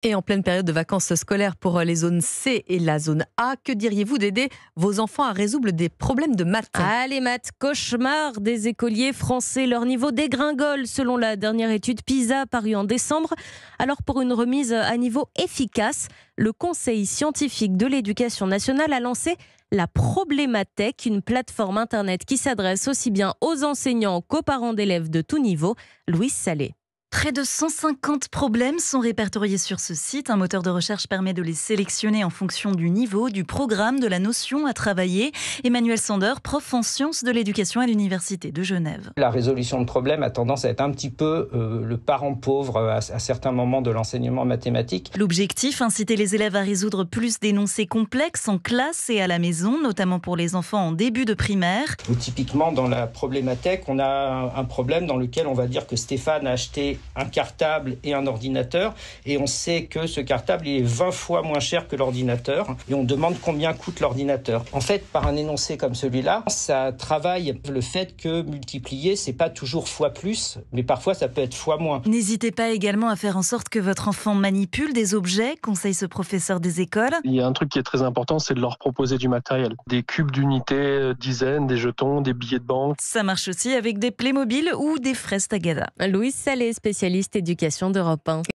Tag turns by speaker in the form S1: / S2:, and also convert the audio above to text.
S1: Et en pleine période de vacances scolaires pour les zones C et la zone A, que diriez-vous d'aider vos enfants à résoudre des problèmes de maths?
S2: Ah, les maths, cauchemar des écoliers français. Leur niveau dégringole selon la dernière étude PISA parue en décembre. Alors pour une remise à niveau efficace, le Conseil scientifique de l'éducation nationale a lancé la Problémathèque, une plateforme internet qui s'adresse aussi bien aux enseignants qu'aux parents d'élèves de tout niveau. Louise Salé.
S3: Près de 150 problèmes sont répertoriés sur ce site. Un moteur de recherche permet de les sélectionner en fonction du niveau, du programme, de la notion à travailler. Emmanuel Sander, prof en sciences de l'éducation à l'Université de Genève.
S4: La résolution de problèmes a tendance à être un petit peu le parent pauvre à certains moments de l'enseignement mathématique.
S3: L'objectif, inciter les élèves à résoudre plus d'énoncés complexes en classe et à la maison, notamment pour les enfants en début de primaire.
S4: Ou typiquement, dans la problémathèque, on a un problème dans lequel on va dire que Stéphane a acheté un cartable et un ordinateur, et on sait que ce cartable il est 20 fois moins cher que l'ordinateur, et on demande combien coûte l'ordinateur. En fait, par un énoncé comme celui-là, ça travaille le fait que multiplier, c'est pas toujours fois plus, mais parfois ça peut être fois moins.
S3: N'hésitez pas également à faire en sorte que votre enfant manipule des objets, conseille ce professeur des écoles.
S5: Il y a un truc qui est très important, c'est de leur proposer du matériel. Des cubes d'unités, dizaines, des jetons, des billets de banque.
S3: Ça marche aussi avec des Playmobil ou des fraises Tagada.
S2: Louise Salé, spécialiste éducation d'Europe 1.